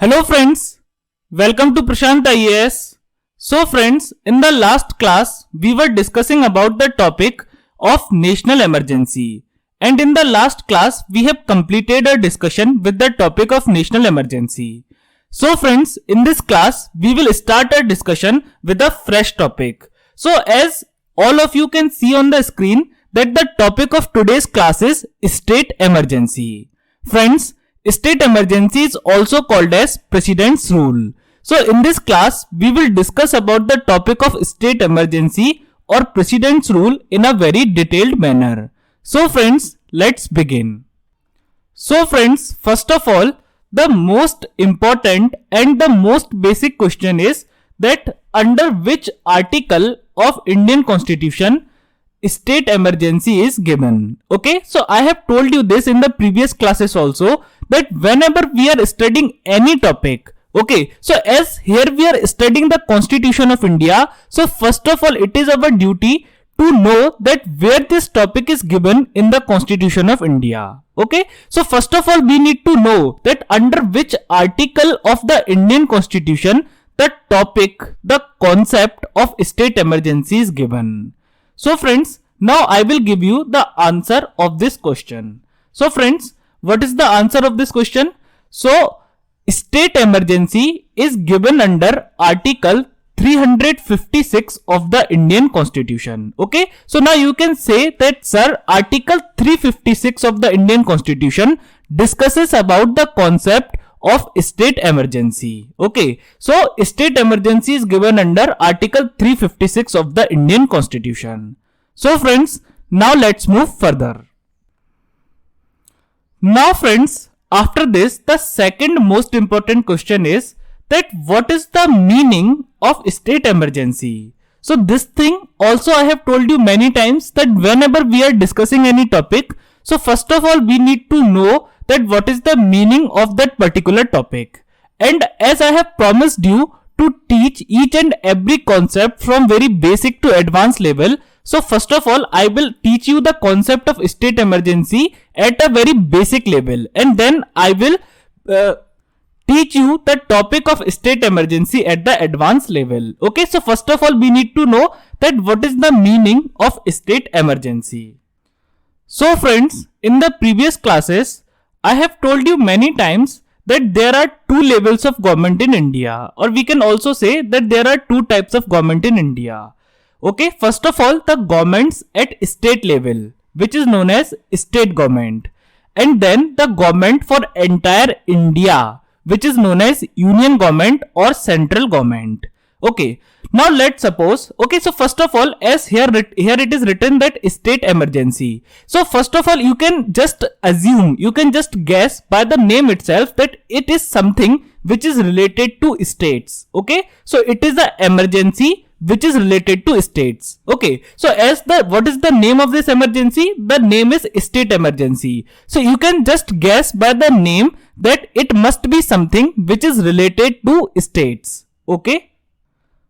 Hello friends, welcome to Prashant IAS. So friends, in the last class, we were discussing about the topic of national emergency. And in the last class, we have completed a discussion with the topic of national emergency. So friends, in this class, we will start our discussion with a fresh topic. So as all of you can see on the screen that the topic of today's class is state emergency. Friends, state emergency is also called as President's Rule. So in this class, we will discuss about the topic of state emergency or President's Rule in a very detailed manner. So friends, let's begin. So friends, first of all, the most important and the most basic question is that under which article of Indian Constitution state emergency is given. Okay, so I have told you this in the previous classes also that whenever we are studying any topic, okay, so as here we are studying the Constitution of India, so first of all it is our duty to know that where this topic is given in the Constitution of India. Okay, so first of all we need to know that under which article of the Indian Constitution the topic, the concept of state emergency is given. So friends, now I will give you the answer of this question. So friends, what is the answer of this question? So, state emergency is given under Article 356 of the Indian Constitution. Okay, so now you can say that sir, Article 356 of the Indian Constitution discusses about the concept of state emergency. Okay, so state emergency is given under Article 356 of the Indian Constitution. So friends, now let's move further. Now friends, after this, the second most important question is that what is the meaning of state emergency? So this thing also I have told you many times that whenever we are discussing any topic, so first of all we need to know that what is the meaning of that particular topic. And as I have promised you to teach each and every concept from very basic to advanced level, so first of all I will teach you the concept of state emergency at a very basic level, and then I will teach you the topic of state emergency at the advanced level. Okay, so first of all we need to know that what is the meaning of state emergency. So friends, in the previous classes I have told you many times that there are two levels of government in India, or we can also say that there are two types of government in India. Okay, first of all, the governments at state level, which is known as state government, and then the government for entire India, which is known as union government or central government. Okay, now let's suppose, okay, so first of all, as here it is written that state emergency. So first of all, you can just assume, you can just guess by the name itself that it is something which is related to states. Okay, so it is an emergency which is related to states. Okay, so as what is the name of this emergency? The name is state emergency. So you can just guess by the name that it must be something which is related to states. Okay.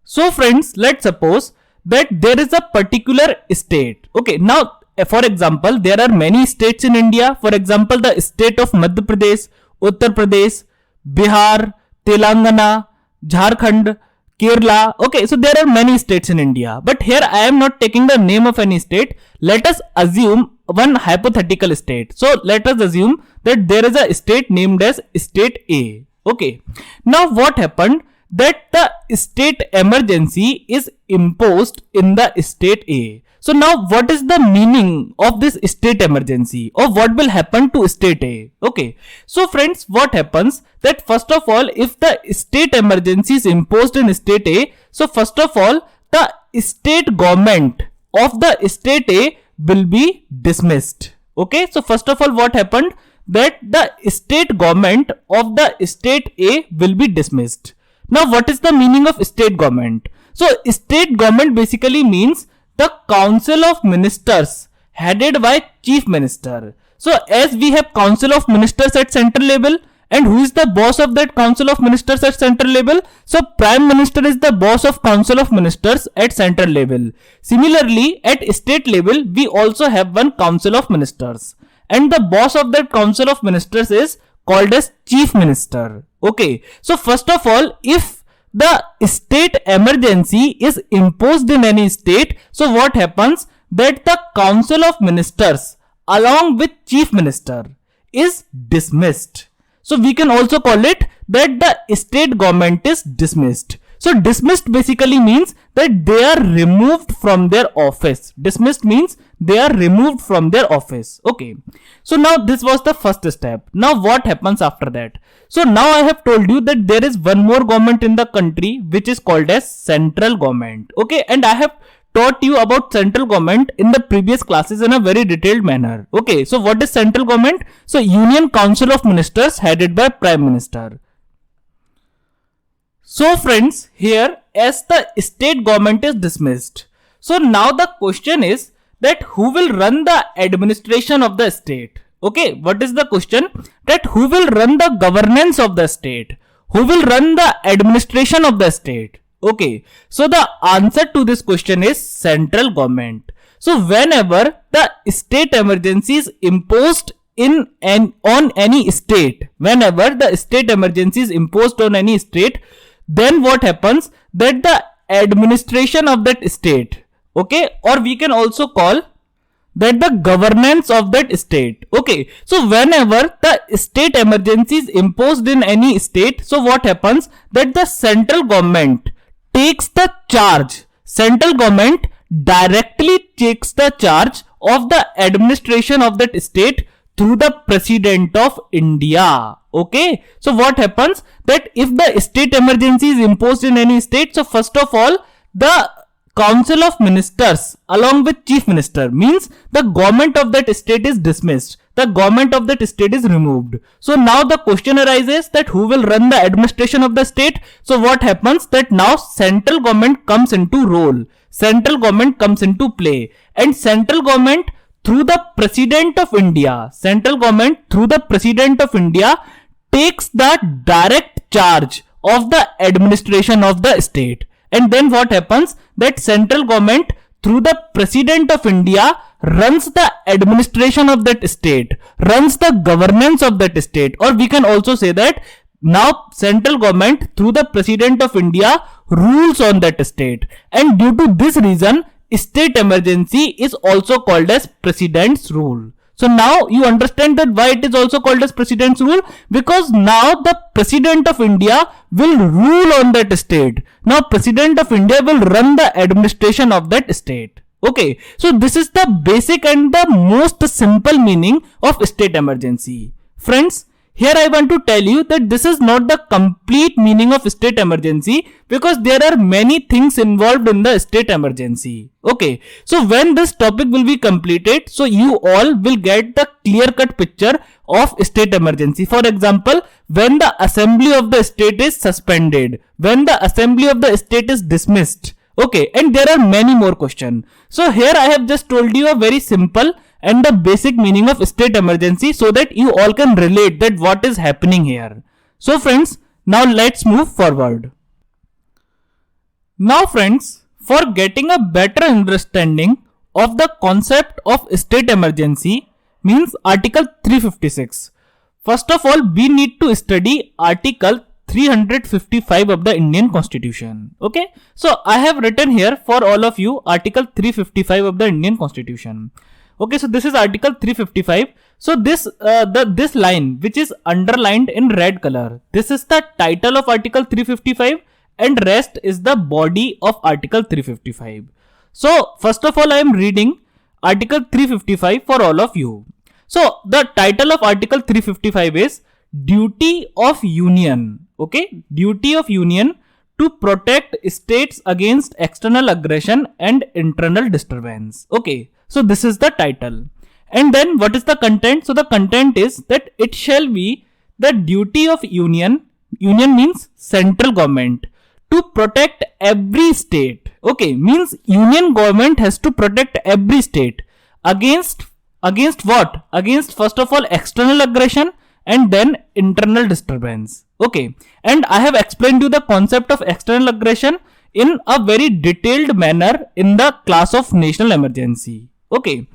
So friends, let's suppose that there is a particular state. Okay, now for example, there are many states in India. For example, the state of Madhya Pradesh, Uttar Pradesh, Bihar, Telangana, Jharkhand, Kerala. Okay, so there are many states in India. But here I am not taking the name of any state. Let us assume one hypothetical state. So let us assume that there is a state named as state A. Okay, now what happened? That the state emergency is imposed in the state A. So now what is the meaning of this state emergency, or what will happen to state A? Okay, so friends, what happens that first of all, if the state emergency is imposed in state A, so first of all the state government of the state A will be dismissed. Okay, so first of all what happened that the state government of the state A will be dismissed. Now what is the meaning of state government? So state government basically means the council of ministers headed by chief minister. So as we have council of ministers at central level, and who is the boss of that council of ministers at central level? So prime minister is the boss of council of ministers at central level. Similarly, at state level we also have one council of ministers, and the boss of that council of ministers is called as chief minister. Okay, so first of all, if the state emergency is imposed in any state, so what happens? That the council of ministers along with chief minister is dismissed. So we can also call it that the state government is dismissed. So dismissed basically means that they are removed from their office. Dismissed means they are removed from their office. Okay. So now this was the first step. Now what happens after that? So now I have told you that there is one more government in the country which is called as central government. Okay. And I have taught you about central government in the previous classes in a very detailed manner. Okay. So what is central government? So Union Council of Ministers headed by Prime Minister. So friends, here as the state government is dismissed, so now the question is that who will run the administration of the state? Okay, what is the question? That who will run the governance of the state? Who will run the administration of the state? Okay, so the answer to this question is central government. So whenever the state emergency is imposed on any state, whenever the state emergency is imposed on any state, then what happens? That the administration of that state, okay, or we can also call that the governance of that state. Okay, so whenever the state emergency is imposed in any state, so what happens? That the central government takes the charge. Central government directly takes the charge of the administration of that state through the President of India. Okay, so what happens? That if the state emergency is imposed in any state, so first of all, the Council of Ministers along with Chief Minister means the government of that state is dismissed. The government of that state is removed. So now the question arises that who will run the administration of the state? So what happens? That now central government comes into role. Central government comes into play. And central government through the President of India, central government through the President of India takes the direct charge of the administration of the state. And then what happens? That central government through the President of India runs the administration of that state, runs the governance of that state, or we can also say that now central government through the President of India rules on that state. And due to this reason, state emergency is also called as President's rule. So now you understand that why it is also called as President's rule, because now the President of India will rule on that state. Now President of India will run the administration of that state. Okay, so this is the basic and the most simple meaning of state emergency. Friends, here I want to tell you that this is not the complete meaning of state emergency, because there are many things involved in the state emergency. Okay, so when this topic will be completed, so you all will get the clear-cut picture of state emergency. For example, when the assembly of the state is suspended, when the assembly of the state is dismissed. Okay, and there are many more questions. So here I have just told you a very simple and the basic meaning of state emergency so that you all can relate that what is happening here. So friends, now let's move forward. Now friends, for getting a better understanding of the concept of state emergency means Article 356. First of all, we need to study Article 355 of the Indian Constitution. Okay, so I have written here for all of you Article 355 of the Indian Constitution. Okay, so this is Article 355. So this line which is underlined in red color, this is the title of Article 355 and rest is the body of Article 355. So first of all, I am reading Article 355 for all of you. So the title of Article 355 is Duty of Union. Okay, duty of Union to protect states against external aggression and internal disturbance. Okay, so this is the title. And then what is the content? So the content is that it shall be the duty of union means central government, to protect every state. Okay, means union government has to protect every state against what? Against first of all external aggression and then internal disturbance. Okay, and I have explained you the concept of external aggression in a very detailed manner in the class of national emergency. Okay,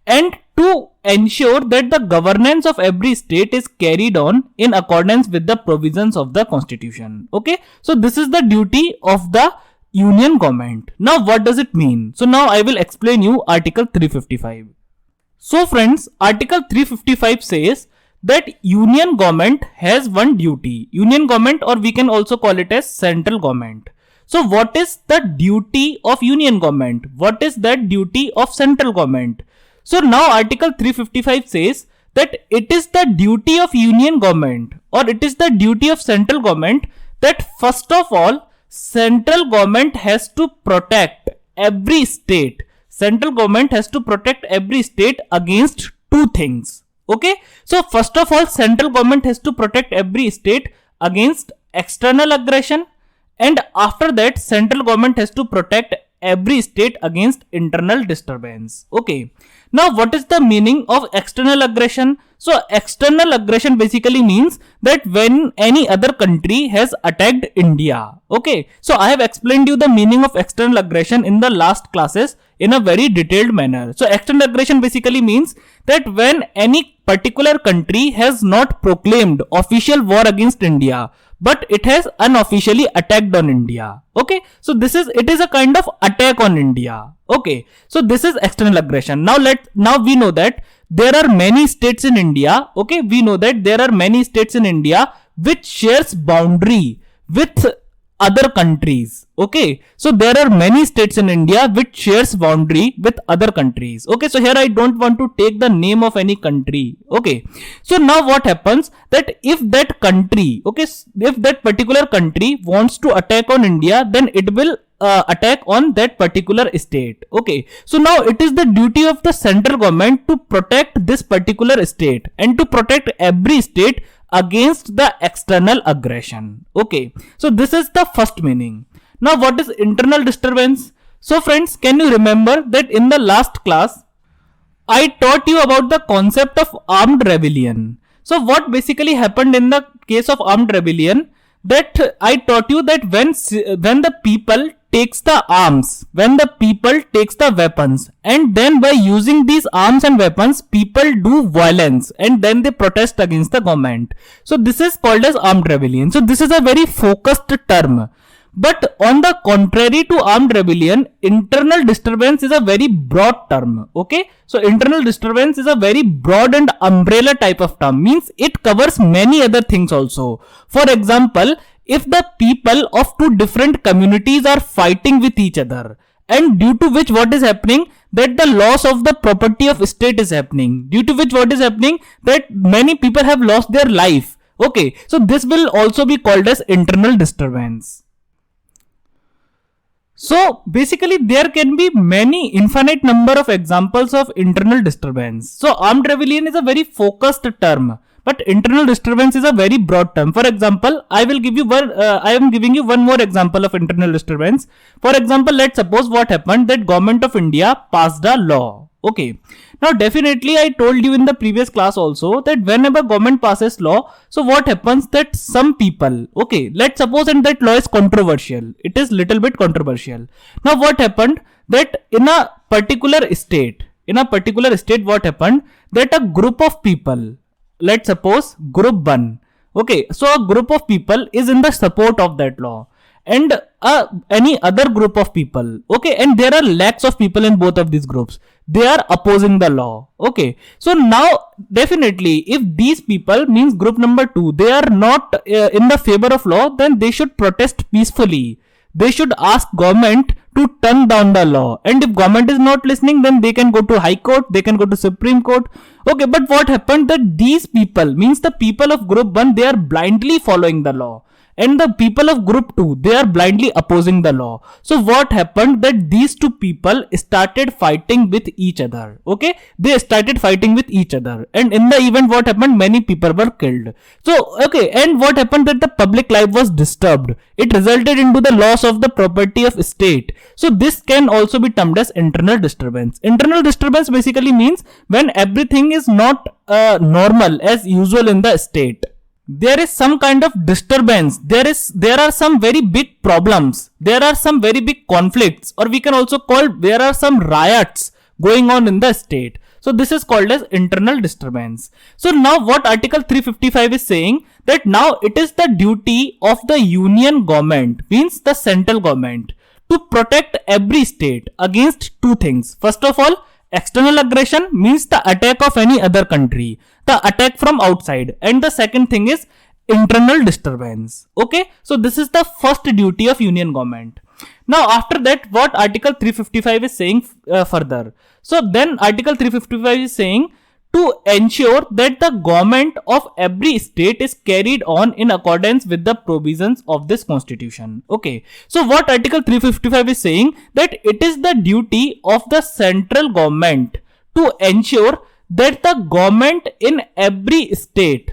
and to ensure that the governance of every state is carried on in accordance with the provisions of the constitution. Okay, so this is the duty of the union government. Now what does it mean? So now I will explain you article 355. So friends, article 355 says that union government has one duty. Union government, or we can also call it as central government. So what is the duty of union government? What is that duty of central government? So now article 355 says that it is the duty of union government, or it is the duty of central government, that first of all, central government has to protect every state. Central government has to protect every state against two things. Okay, so first of all, central government has to protect every state against external aggression, and after that, central government has to protect every state against internal disturbance. Okay, now what is the meaning of external aggression? So external aggression basically means that when any other country has attacked India. Okay, so I have explained you the meaning of external aggression in the last classes in a very detailed manner. So external aggression basically means that when any particular country has not proclaimed official war against India, but it has unofficially attacked on India. Okay, so it is a kind of attack on India. Okay, so this is external aggression. Now we know that there are many states in India. Okay, we know that there are many states in India which shares boundary with other countries. Okay, so there are many states in India which shares boundary with other countries. Okay, so here I don't want to take the name of any country. Okay, so now what happens, that if that country, okay, if that particular country wants to attack on India, then it will attack on that particular state. Okay, so now it is the duty of the central government to protect this particular state and to protect every state against the external aggression. Okay, so this is the first meaning. Now what is internal disturbance? So friends, can you remember that in the last class I taught you about the concept of armed rebellion. So what basically happened in the case of armed rebellion, that I taught you that when the people takes the arms, when the people takes the weapons, and then by using these arms and weapons, people do violence and then they protest against the government. So this is called as armed rebellion. So this is a very focused term. But on the contrary to armed rebellion, internal disturbance is a very broad term. Okay, so internal disturbance is a very broad and umbrella type of term, means it covers many other things also. For example, if the people of two different communities are fighting with each other, and due to which what is happening, that the loss of the property of state is happening, due to which what is happening, that many people have lost their life. Okay, so this will also be called as internal disturbance. So basically there can be many infinite number of examples of internal disturbance. So armed rebellion is a very focused term, but internal disturbance is a very broad term. For example, I am giving you one more example of internal disturbance. For example, let's suppose what happened, that government of India passed a law. Okay, now definitely I told you in the previous class also that whenever government passes law, so what happens, that some people, okay, let's suppose, and that law is controversial, it is little bit controversial. Now what happened, that in a particular state what happened, that a group of people, let's suppose group 1, okay, so a group of people is in the support of that law, and any other group of people, okay, and there are lakhs of people in both of these groups, they are opposing the law. Okay, so now definitely if these people, means group number 2, they are not in the favor of law, then they should protest peacefully. They should ask government to turn down the law, and if government is not listening, then they can go to High Court, they can go to Supreme Court. Okay, but what happened, that these people, means the people of group 1, they are blindly following the law, and the people of group 2, they are blindly opposing the law. So what happened, that these two people started fighting with each other. Okay, they started fighting with each other, and in the event what happened, many people were killed. So okay, and what happened, that the public life was disturbed, it resulted into the loss of the property of state. So this can also be termed as internal disturbance. Internal disturbance basically means when everything is not normal as usual in the state. There is some kind of disturbance, there are some very big problems, there are some very big conflicts, or we can also call there are some riots going on in the state. So this is called as internal disturbance. So now what Article 355 is saying, that now it is the duty of the union government, means the central government, to protect every state against two things. First of all, external aggression, means the attack of any other country, the attack from outside. And the second thing is internal disturbance. Okay, so this is the first duty of union government. Now after that, what Article 355 is saying further. So then Article 355 is saying to ensure that the government of every state is carried on in accordance with the provisions of this constitution. Okay, so what Article 355 is saying, that it is the duty of the central government to ensure that the government in every state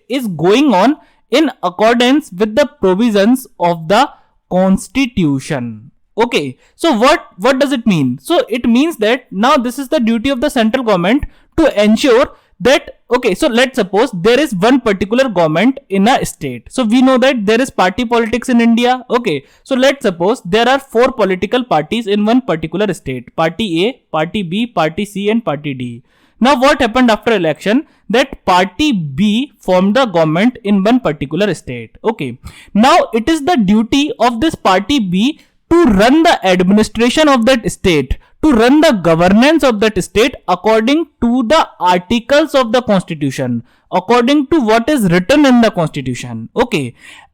is going on in accordance with the provisions of the constitution. Okay, so what does it mean? So it means that now this is the duty of the central government to ensure that, okay, so let's suppose there is one particular government in a state. So we know that there is party politics in India. Okay, so let's suppose there are 4 political parties in one particular state: Party A, Party B, Party C and Party D. Now what happened after election? That Party B formed the government in one particular state. Okay, now it is the duty of this Party B to run the administration of that state, to run the governance of that state according to the articles of the constitution, according to what is written in the constitution. Okay,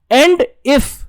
and if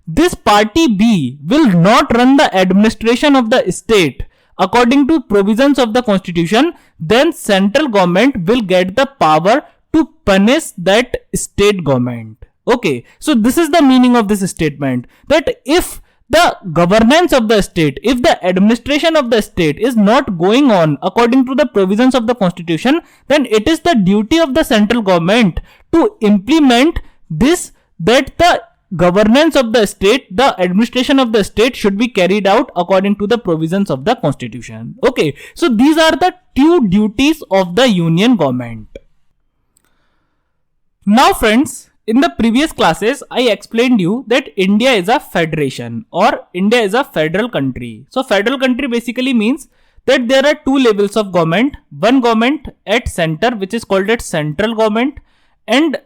this Party B will not run the administration of the state according to provisions of the constitution, then central government will get the power to punish that state government. Okay, so this is the meaning of this statement, that if the governance of the state, if the administration of the state is not going on according to the provisions of the constitution, then it is the duty of the central government to implement this, that the governance of the state, the administration of the state should be carried out according to the provisions of the constitution. Okay, so these are the 2 duties of the union government. Now friends, in the previous classes, I explained you that India is a federation, or India is a federal country. So federal country basically means that there are 2 levels of government. One government at center, which is called as central government, and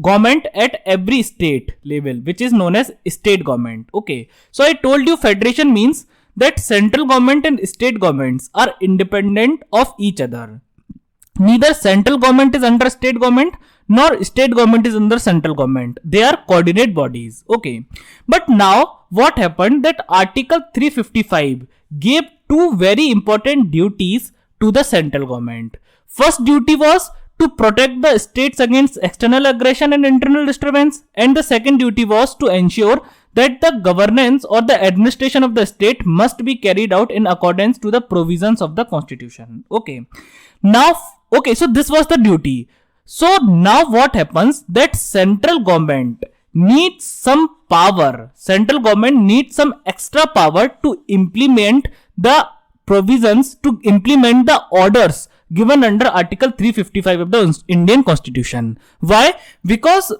government at every state level, which is known as state government. Okay, so I told you federation means that central government and state governments are independent of each other. Neither central government is under state government, nor state government is under central government. They are coordinate bodies. Okay, but now what happened, that Article 355 gave 2 very important duties to the central government. First duty was to protect the states against external aggression and internal disturbance, and the second duty was to ensure that the governance or the administration of the state must be carried out in accordance to the provisions of the constitution. Okay, now, okay, so this was the duty. So now what happens, that central government needs some power. Central government needs some extra power to implement the provisions, to implement the orders given under Article 355 of the Indian Constitution. Why? Because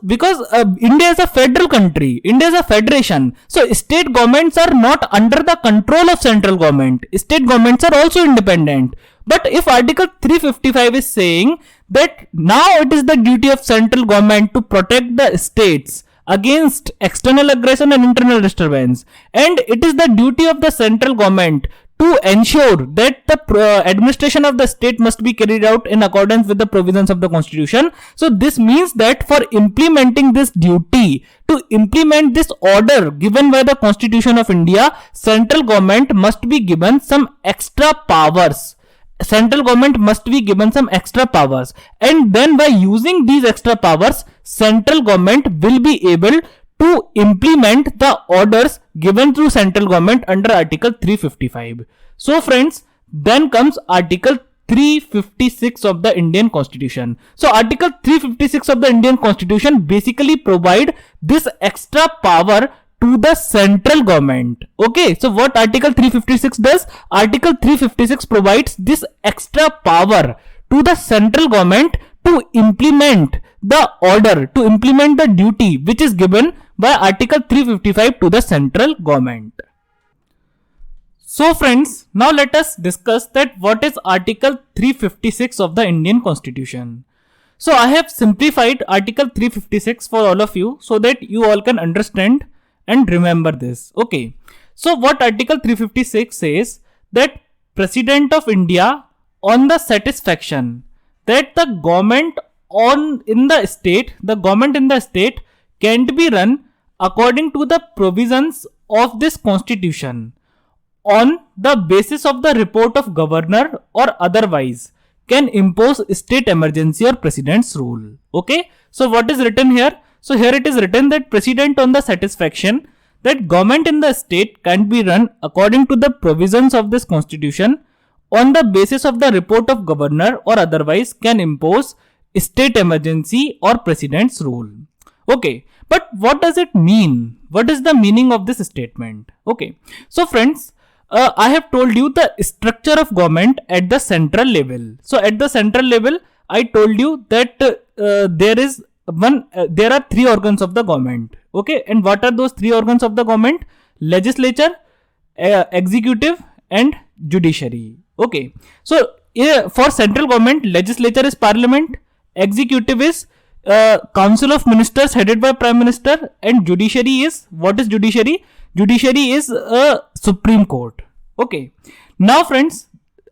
India is a federal country. India is a federation. So state governments are not under the control of central government. State governments are also independent. But if Article 355 is saying that now it is the duty of central government to protect the states against external aggression and internal disturbance, and it is the duty of the central government to ensure that the administration of the state must be carried out in accordance with the provisions of the constitution. So this means that for implementing this duty, to implement this order given by the Constitution of India, central government must be given some extra powers. Central government must be given some extra powers, and then by using these extra powers, central government will be able to implement the orders given through central government under Article 355. So friends, then comes Article 356 of the Indian Constitution. So Article 356 of the Indian Constitution basically provide this extra power to the central government. Okay, so what Article 356 does? Article 356 provides this extra power to the central government to implement the order, to implement the duty which is given by Article 355 to the central government. So friends, now let us discuss that what is Article 356 of the Indian Constitution. So I have simplified Article 356 for all of you so that you all can understand and remember this. Okay. So what Article 356 says, that President of India, on the satisfaction that the government in the state can't be run according to the provisions of this constitution, on the basis of the report of governor or otherwise, can impose state emergency or president's rule. Okay. So what is written here? So here it is written that president, on the satisfaction that government in the state can be run according to the provisions of this constitution, on the basis of the report of governor or otherwise, can impose state emergency or president's rule. Okay. But what does it mean? What is the meaning of this statement? Okay. So friends, I have told you the structure of government at the central level. So at the central level, I told you that there are three organs of the government. Okay. And what are those three organs of the government? Legislature, executive and judiciary. Okay. So for central government, legislature is parliament, executive is council of ministers headed by prime minister, and judiciary is, what is judiciary? Judiciary is a Supreme Court. Okay. Now friends,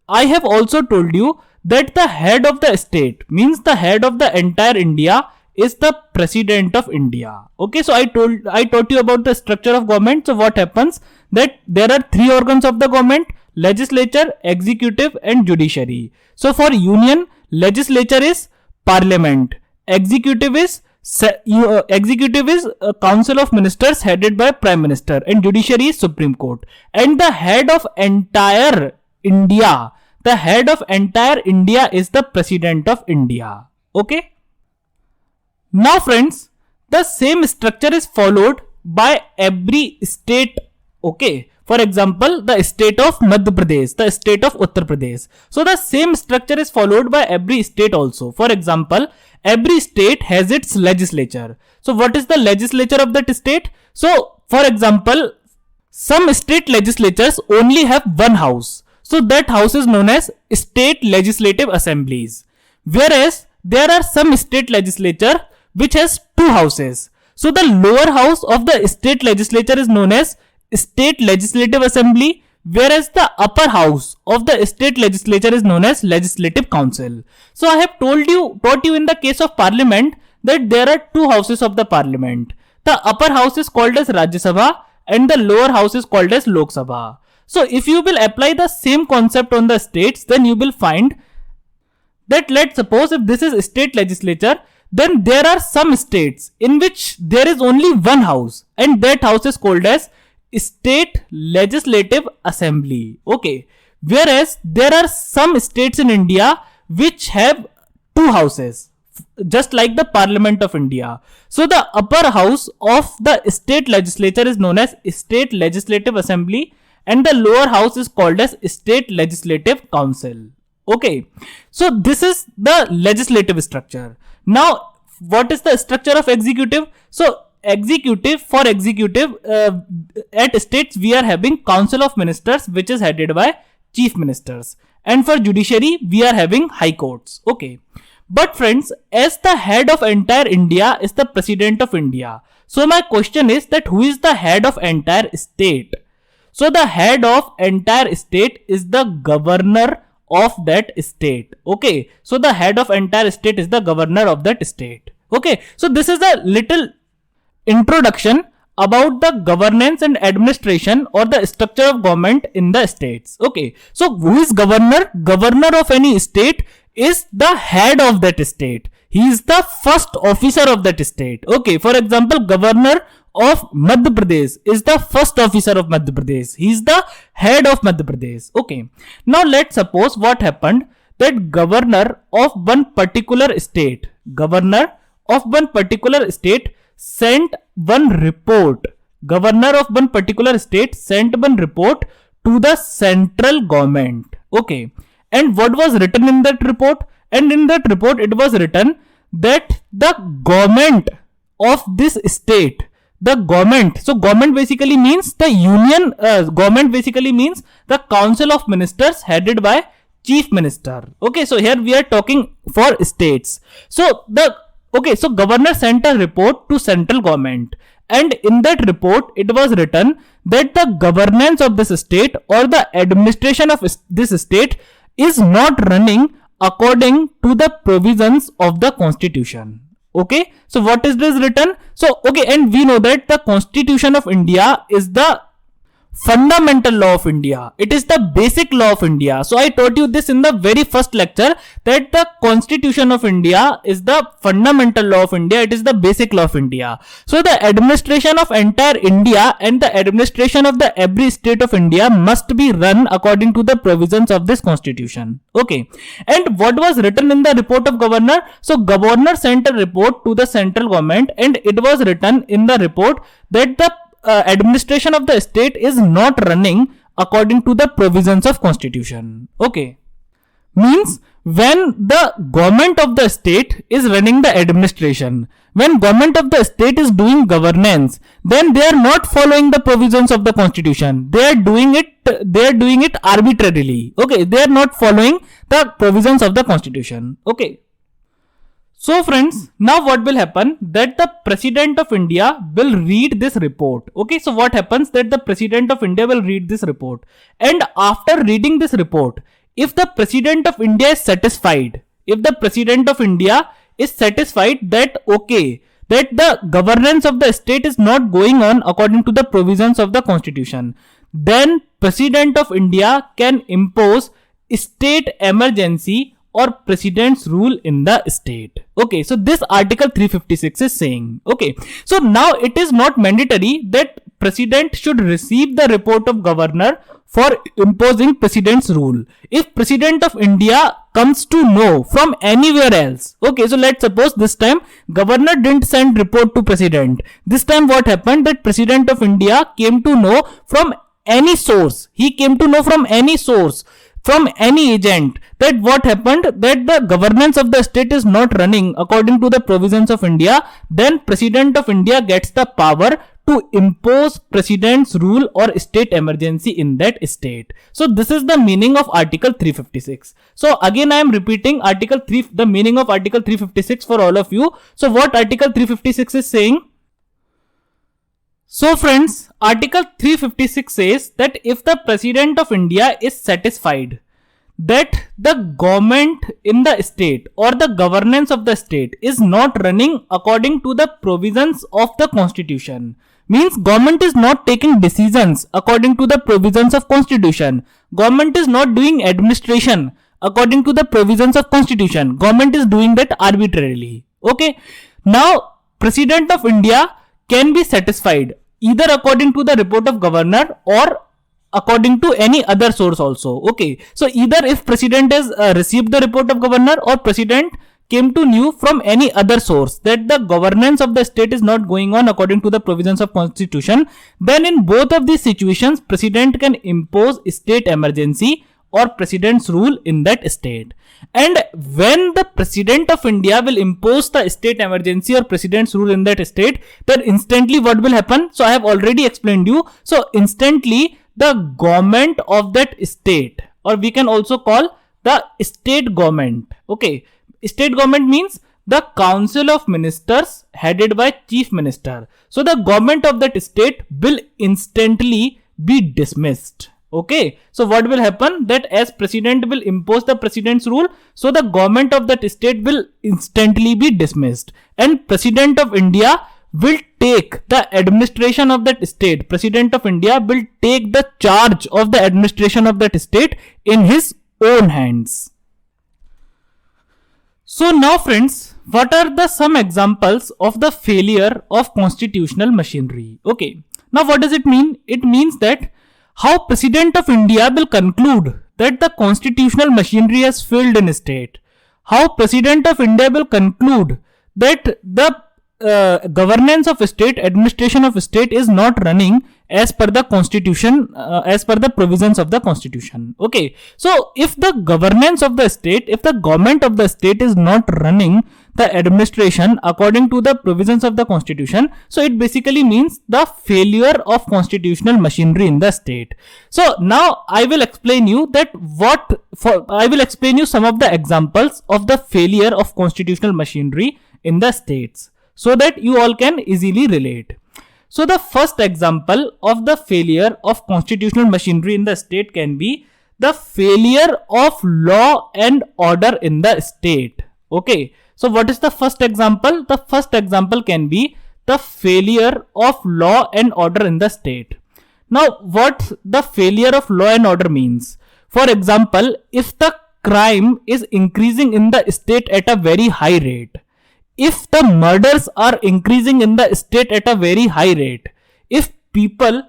I have also told you that the head of the state, means the head of the entire India, is the President of India. Okay. So I taught you about the structure of government. So what happens, that there are three organs of the government: legislature, executive and judiciary. So for union, legislature is parliament, executive is a council of ministers headed by prime minister, and judiciary is Supreme Court. And the head of entire India is the President of India. Okay. Now friends, the same structure is followed by every state. Okay. For example, the state of Madhya Pradesh, the state of Uttar Pradesh. So the same structure is followed by every state also. For example, every state has its legislature. So what is the legislature of that state? So for example, some state legislatures only have one house. So that house is known as state legislative assemblies. Whereas there are some state legislature which has two houses. So the lower house of the state legislature is known as state legislative assembly, whereas the upper house of the state legislature is known as legislative council. So I have taught you in the case of parliament that there are two houses of the parliament. The upper house is called as Rajya Sabha and the lower house is called as Lok Sabha. So if you will apply the same concept on the states, then you will find that, let's suppose if this is state legislature, then there are some states in which there is only one house, and that house is called as state legislative assembly. Okay. Whereas there are some states in India which have two houses, just like the Parliament of India. So the upper house of the state legislature is known as state legislative assembly, and the lower house is called as state legislative council. Okay. So this is the legislative structure. Now what is the structure of executive? So at states we are having council of ministers, which is headed by chief ministers, and for judiciary we are having high courts. Okay. But friends, as the head of entire India is the President of India, so my question is that who is the head of entire state? So the head of entire state is the governor of that state. Okay. So the head of entire state is the governor of that state. Okay. So this is a little introduction about the governance and administration or the structure of government in the states. Okay. So who is governor? Governor of any state is the head of that state. He is the first officer of that state. Okay. For example, governor of Madhya Pradesh is the first officer of Madhya Pradesh. He is the head of Madhya Pradesh. Okay. Now let's suppose what happened, that governor of one particular state sent one report. Governor of one particular state sent one report to the central government. Okay. And what was written in that report? And in that report, it was written that the government of this state the government. So government basically means the union, government basically means the council of ministers headed by chief minister. Okay, so here we are talking for states. So so governor sent a report to central government, and in that report it was written that the governance of this state or the administration of this state is not running according to the provisions of the constitution. Okay, so what is this written? So okay, and we know that the Constitution of India is the fundamental law of India. It is the basic law of India. So I taught you this in the very first lecture, that the Constitution of India is the fundamental law of India. It is the basic law of India. So the administration of entire India and the administration of the every state of India must be run according to the provisions of this constitution. Okay. And what was written in the report of governor? So governor sent a report to the central government, and it was written in the report that the administration of the state is not running according to the provisions of constitution. Okay, means when the government of the state is running the administration, when government of the state is doing governance, then they are not following the provisions of the constitution. They are doing it arbitrarily. Okay, they are not following the provisions of the constitution. Okay. So friends, now what will happen, that the President of India will read this report. Okay, so what happens, that the President of India will read this report, and after reading this report, if the President of India is satisfied, that okay, that the governance of the state is not going on according to the provisions of the constitution, then President of India can impose state emergency or president's rule in the state. Okay, so this article 356 is saying. Okay, so now it is not mandatory that president should receive the report of governor for imposing president's rule. If President of India comes to know from anywhere else, okay, so let's suppose this time governor didn't send report to president. This time what happened, that President of India came to know from any source. He came to know from any source, from any agent, that what happened, that the governance of the state is not running according to the provisions of India, then President of India gets the power to impose president's rule or state emergency in that state. So this is the meaning of article 356. So again I am repeating the meaning of article 356 for all of you. So what article 356 is saying? So friends, article 356 says that if the President of India is satisfied that the government in the state or the governance of the state is not running according to the provisions of the constitution, means government is not taking decisions according to the provisions of constitution, government is not doing administration according to the provisions of constitution, government is doing that arbitrarily. Okay, now President of India can be satisfied either according to the report of governor or according to any other source also. Okay, so either if president has received the report of governor, or president came to know from any other source that the governance of the state is not going on according to the provisions of constitution, then in both of these situations president can impose state emergency or president's rule in that state. And when the President of India will impose the state emergency or president's rule in that state, then instantly what will happen? So I have already explained you. So instantly the government of that state, or we can also call the state government. Okay, state government means the council of ministers headed by chief minister. So the government of that state will instantly be dismissed. Okay, so what will happen, that as president will impose the president's rule, so the government of that state will instantly be dismissed, and President of India will take the administration of that state. President of India will take the charge of the administration of that state in his own hands. So now friends, what are the some examples of the failure of constitutional machinery? Okay, now what does it mean? It means that how President of India will conclude that the constitutional machinery has failed in a state. How President of India will conclude that the governance of a state, administration of a state is not running as per the constitution, as per the provisions of the constitution. Okay, so if the governance of the state, if the government of the state is not running the administration according to the provisions of the constitution, so it basically means the failure of constitutional machinery in the state. So now I will explain you I will explain you some of the examples of the failure of constitutional machinery in the states, so that you all can easily relate. So the first example of the failure of constitutional machinery in the state can be the failure of law and order in the state. Okay, so what is the first example? The first example can be the failure of law and order in the state. Now, what the failure of law and order means? For example, if the crime is increasing in the state at a very high rate, if the murders are increasing in the state at a very high rate, if people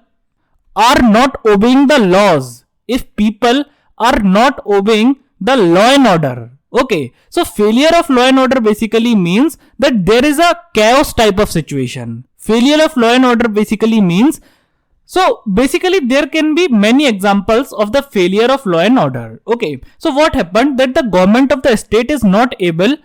are not obeying the laws, if people are not obeying the law and order. Okay, so failure of law and order basically means that there is a chaos type of situation. Failure of law and order basically means, so basically there can be many examples of the failure of law and order. Okay, so what happened, that the government of the state is not able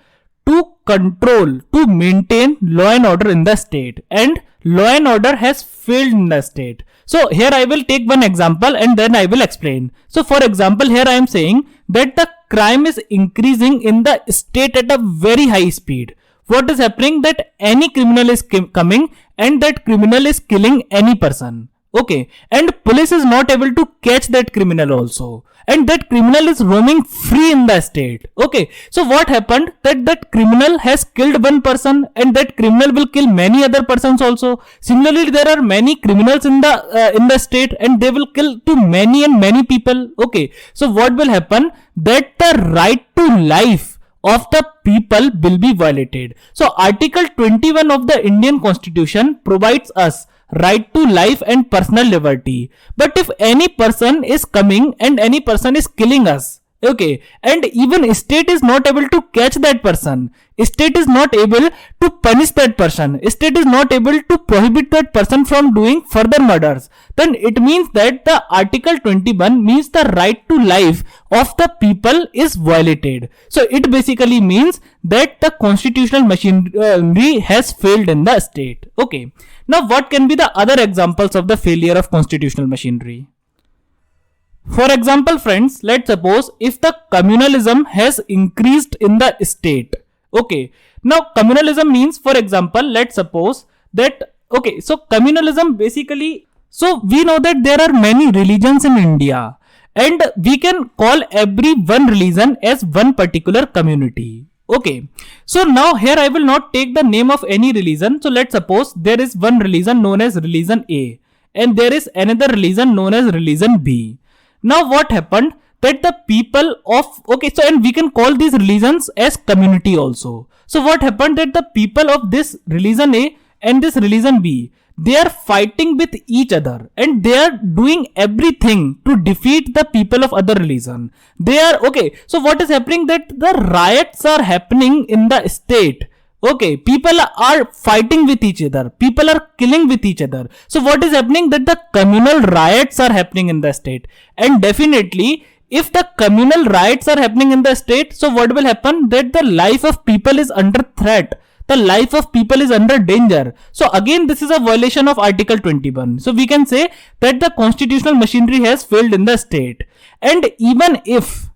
to control, to maintain law and order in the state, and law and order has failed in the state. So here I will take one example and then I will explain. So for example, here I am saying that the crime is increasing in the state at a very high speed. What is happening, that any criminal is coming and that criminal is killing any person. Okay, and police is not able to catch that criminal also, and that criminal is roaming free in the state. Okay, so what happened, that criminal has killed one person and that criminal will kill many other persons also. Similarly, there are many criminals in the state and they will kill to many and many people. Okay, so what will happen, that the right to life of the people will be violated. So Article 21 of the Indian Constitution provides us right to life and personal liberty. But if any person is coming and any person is killing us, okay, and even state is not able to catch that person, state is not able to punish that person, state is not able to prohibit that person from doing further murders, then it means that the Article 21 means the right to life of the people is violated. So it basically means that the constitutional machinery has failed in the state. Okay, now what can be the other examples of the failure of constitutional machinery? For example, friends, let's suppose if the communalism has increased in the state. Okay, now communalism means, for example, let's suppose that, okay, so communalism basically, so we know that there are many religions in India and we can call every one religion as one particular community. Okay, so now here I will not take the name of any religion. So let's suppose there is one religion known as religion A and there is another religion known as religion B. Now what happened, that the people of, okay, so and we can call these religions as community also. So what happened, that the people of this religion A and this religion B, they are fighting with each other and they are doing everything to defeat the people of other religion. They are, okay, so what is happening, that the riots are happening in the state. Okay, people are fighting with each other, people are killing with each other. So what is happening, that the communal riots are happening in the state, and definitely if the communal riots are happening in the state, so what will happen, that the life of people is under threat, the life of people is under danger. So again, this is a violation of Article 21. So we can say that the constitutional machinery has failed in the state. And even if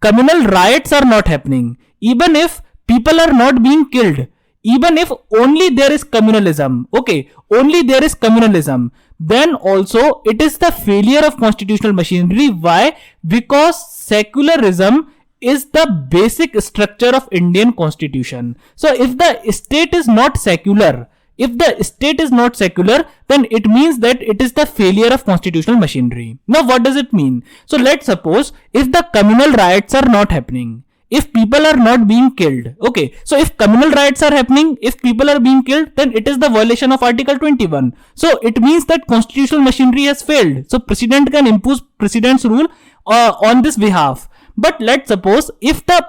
communal riots are not happening, even if people are not being killed, even if only there is communalism, okay, only there is communalism, then also it is the failure of constitutional machinery. Why? Because secularism is the basic structure of Indian constitution. So if the state is not secular, then it means that it is the failure of constitutional machinery. Now what does it mean? So let's suppose if the communal riots are not happening, if people are not being killed, okay, so if communal riots are happening, if people are being killed, then it is the violation of Article 21. So it means that constitutional machinery has failed. So president can impose president's rule on this behalf. But let's suppose if the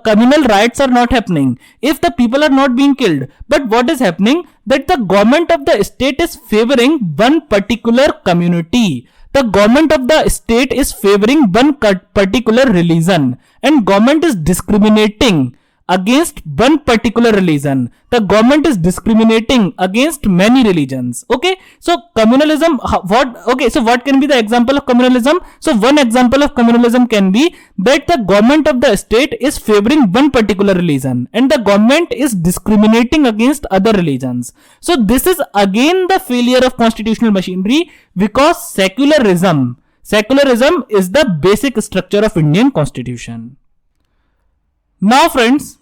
communal riots are not happening, if the people are not being killed, but what is happening, that the government of the state is favoring one particular community. The government of the state is favoring one particular religion, and government is discriminating against one particular religion. The government is discriminating against many religions. Okay, so communalism, what can be the example of communalism? So one example of communalism can be that the government of the state is favoring one particular religion and the government is discriminating against other religions. So this is again the failure of constitutional machinery, because secularism is the basic structure of Indian constitution. Now friends,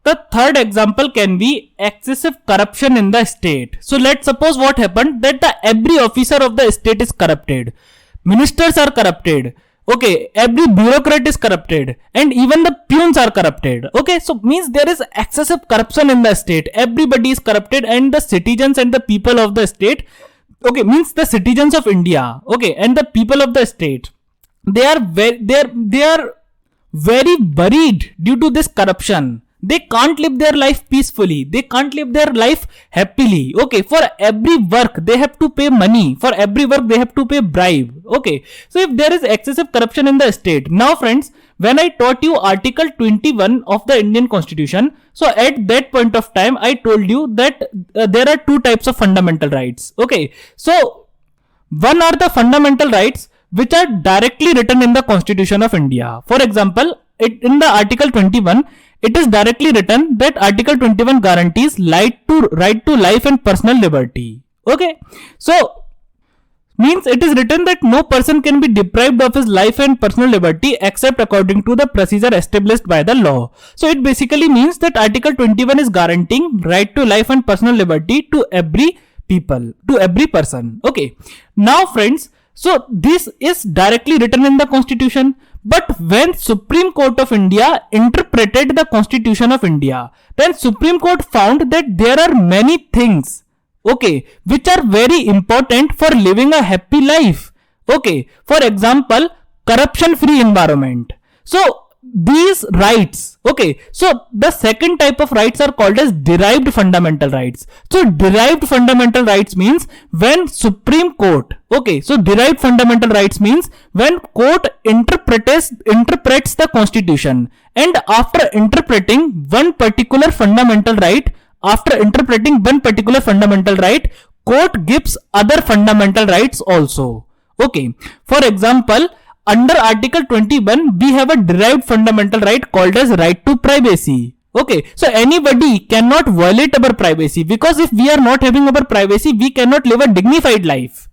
the third example can be excessive corruption in the state. So let's suppose what happened, that every officer of the state is corrupted. Ministers are corrupted. Okay, every bureaucrat is corrupted, and even the peons are corrupted. Okay, so means there is excessive corruption in the state. Everybody is corrupted, and the citizens and the people of the state, okay, means the citizens of India, okay, and the people of the state, they are very worried due to this corruption. They can't live their life peacefully. They can't live their life happily. Okay, for every work they have to pay money. For every work they have to pay bribe. Okay, so if there is excessive corruption in the state. Now friends, when I taught you Article 21 of the Indian Constitution, so at that point of time I told you that there are two types of fundamental rights. Okay, so one are the fundamental rights which are directly written in the Constitution of India. For example, in the Article 21, it is directly written that Article 21 guarantees right to life and personal liberty. Okay, so means it is written that no person can be deprived of his life and personal liberty except according to the procedure established by the law. So it basically means that Article 21 is guaranteeing right to life and personal liberty to every person. Okay, now friends, so this is directly written in the Constitution. But when Supreme Court of India interpreted the Constitution of India, then Supreme Court found that there are many things, okay, which are very important for living a happy life. Okay, for example, corruption-free environment. So these rights, okay, so the second type of rights are called as derived fundamental rights. So derived fundamental rights means when Supreme Court, okay, so derived fundamental rights means when court interprets the Constitution, and after interpreting one particular fundamental right, court gives other fundamental rights also. Okay, for example, under Article 21, we have a derived fundamental right called as right to privacy. Okay, so anybody cannot violate our privacy, because if we are not having our privacy, we cannot live a dignified life.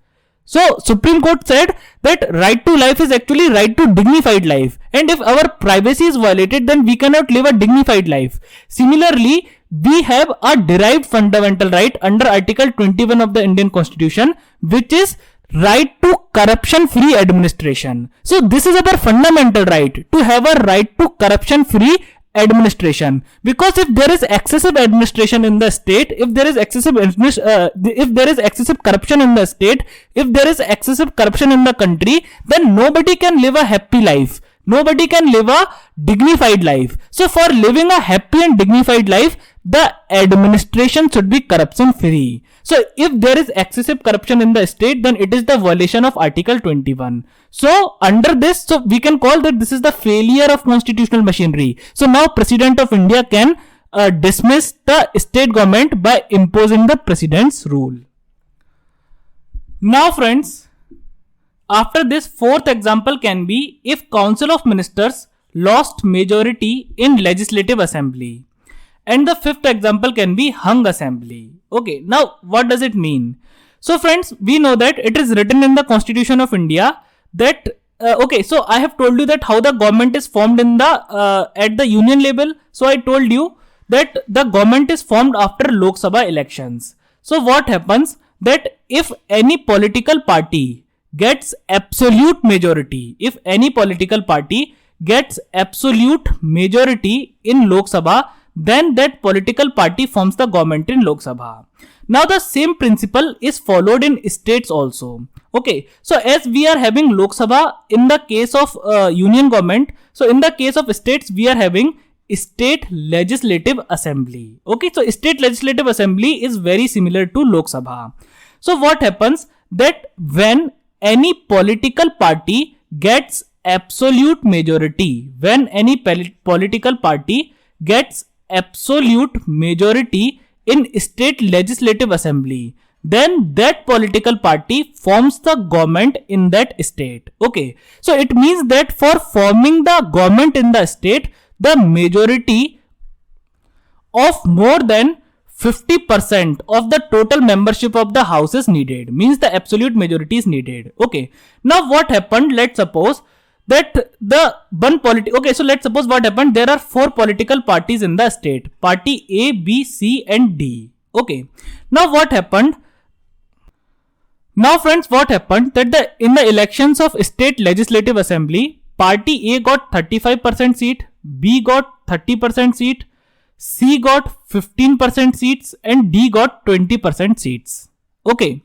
So Supreme Court said that right to life is actually right to dignified life, and if our privacy is violated, then we cannot live a dignified life. Similarly, we have a derived fundamental right under Article 21 of the Indian Constitution, which is right to corruption-free administration. So this is our fundamental right, to have a right to corruption-free administration, because if there is excessive administration in the state, if there is excessive corruption in the state, if there is excessive corruption in the country, then nobody can live a happy life. Nobody can live a dignified life. So for living a happy and dignified life, the administration should be corruption free. So if there is excessive corruption in the state, then it is the violation of Article 21. So under this, so we can call that this is the failure of constitutional machinery. So now President of India can dismiss the state government by imposing the President's rule. Now friends, after this, fourth example can be if Council of Ministers lost majority in Legislative Assembly. And the fifth example can be hung assembly. Okay, now what does it mean? So friends, we know that it is written in the Constitution of India that so I have told you that how the government is formed in the at the union level. So I told you that the government is formed after Lok Sabha elections. So what happens, that if any political party gets absolute majority, in Lok Sabha, then that political party forms the government in Lok Sabha. Now the same principle is followed in states also. Okay, so as we are having Lok Sabha in the case of union government, so in the case of states we are having state legislative assembly. Okay, so state legislative assembly is very similar to Lok Sabha. So what happens that when any political party gets absolute majority, when any political party gets absolute majority in state legislative assembly, then that political party forms the government in that state. Okay, so it means that for forming the government in the state, the majority of more than 50% of the total membership of the house is needed, means the absolute majority is needed. Okay, now what happened, let's suppose that the one okay, so let's suppose what happened, there are 4 political parties in the state, party A, B, C and D. Okay, now what happened, now friends, what happened that in the elections of state legislative assembly, party A got 35% seat, B got 30% seat, C got 15% seats and D got 20% seats. Okay,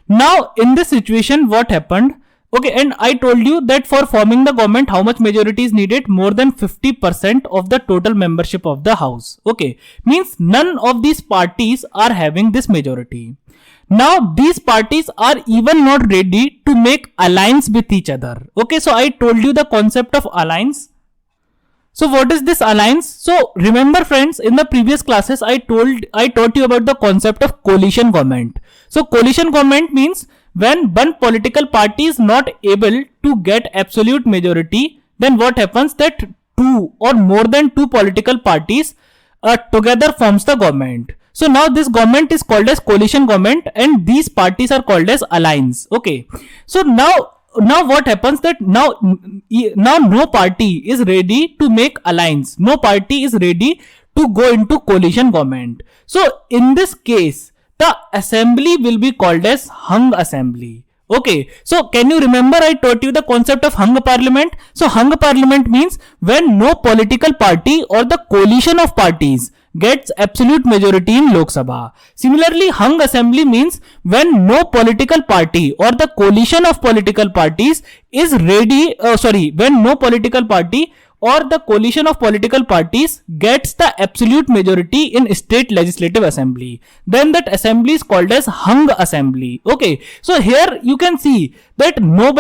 now in this situation what happened, okay, and I told you that for forming the government how much majority is needed, more than 50% of the total membership of the house. Okay, means none of these parties are having this majority. Now these parties are even not ready to make alliance with each other. Okay, so I told you the concept of alliance. So what is this alliance? So remember friends, in the previous classes I taught you about the concept of coalition government. So coalition government means when one political party is not able to get absolute majority, then what happens that 2 or more than 2 political parties together forms the government. So now this government is called as coalition government and these parties are called as alliance. Okay, so now what happens that now no party is ready to make alliance, no party is ready to go into coalition government. So in this case the assembly will be called as hung assembly. Okay, so can you remember I taught you the concept of hung parliament? So hung parliament means when no political party or the coalition of parties gets absolute majority in Lok Sabha. Similarly, hung assembly means when no political party or the coalition of political parties is ready, when no political party or the coalition of political parties gets the absolute majority in state legislative assembly, then that assembly is called as hung assembly. Okay, so here you can see that no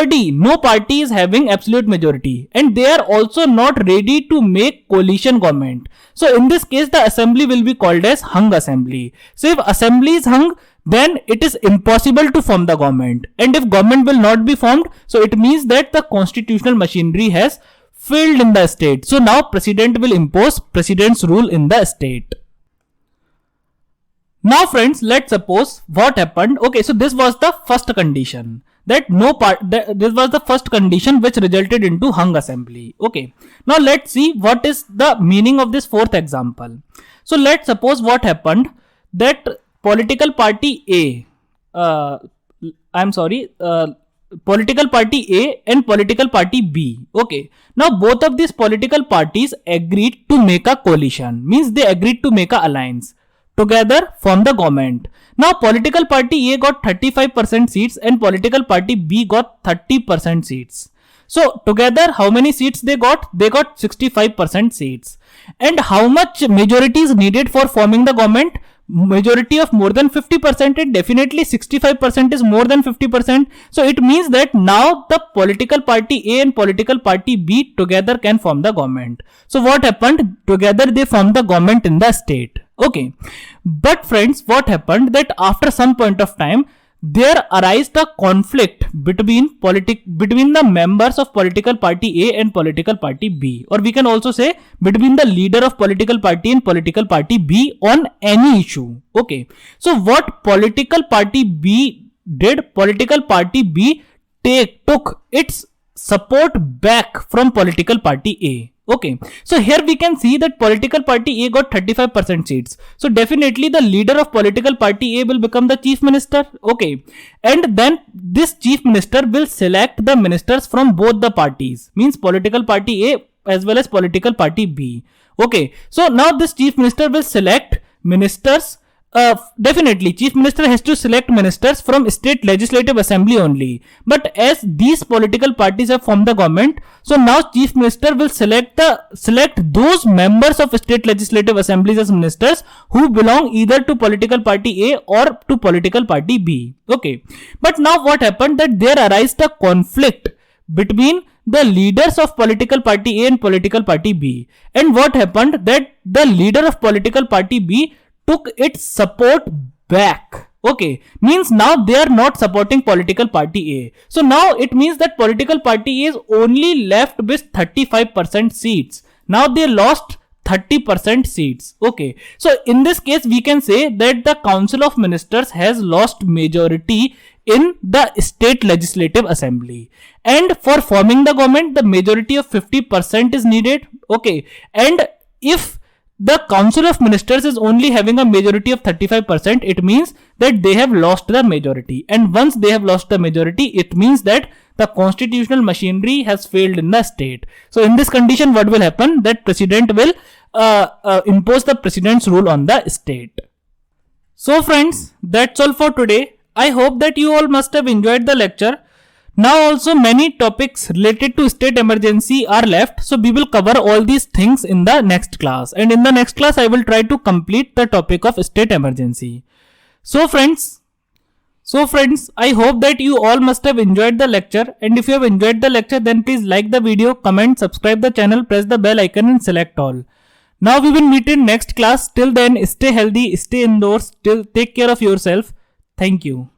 party is having absolute majority and they are also not ready to make coalition government. So in this case the assembly will be called as hung assembly. So if assembly is hung, then it is impossible to form the government, and if government will not be formed, so it means that the constitutional machinery has failed in the state. So now president will impose president's rule in the state. Now friends, let's suppose what happened. Okay, so this was the first condition, that this was the first condition which resulted into hung assembly. Okay, now let's see what is the meaning of this fourth example. So let's suppose what happened that political party A, political party A and political party B. Okay, now both of these political parties agreed to make a coalition, means they agreed to make an alliance, together form the government. Now political party A got 35% seats and political party B got 30% seats. So together how many seats they got? They got 65% seats. And how much majority is needed for forming the government? Majority of more than 50%, and definitely 65% is more than 50%. So it means that now the political party A and political party B together can form the government. So what happened? Together they formed the government in the state. Okay, but friends, what happened that after some point of time there arise the conflict between the members of political party A and political party B, or we can also say between the leader of political party and political party B on any issue. Okay, so what political party B did? Political party B took its support back from political party A. Okay, so here we can see that political party A got 35% seats. So definitely the leader of political party A will become the chief minister. Okay, and then this chief minister will select the ministers from both the parties, means political party A as well as political party B. Okay, so now this chief minister will select ministers definitely chief minister has to select ministers from state legislative assembly only, but as these political parties have formed the government, so now chief minister will select those members of state legislative assemblies as ministers who belong either to political party A or to political party B. Okay, but now what happened, that there arose a conflict between the leaders of political party A and political party B. And what happened, that the leader of political party B took its support back. Okay, means now they are not supporting political party A. So now it means that political party A is only left with 35% seats. Now they lost 30% seats. Okay, so in this case we can say that the Council of Ministers has lost majority in the state legislative assembly, and for forming the government the majority of 50% is needed. Okay, and if the Council of Ministers is only having a majority of 35%, it means that they have lost the majority, and once they have lost the majority, it means that the constitutional machinery has failed in the state. So in this condition, what will happen, that president will impose the president's rule on the state. So friends, that's all for today. I hope that you all must have enjoyed the lecture. Now also many topics related to state emergency are left, so we will cover all these things in the next class, and in the next class I will try to complete the topic of state emergency. So friends, I hope that you all must have enjoyed the lecture, and if you have enjoyed the lecture, then please like the video, comment, subscribe the channel, press the bell icon and select all. Now we will meet in next class. Till then, stay healthy, stay indoors, take care of yourself. Thank you.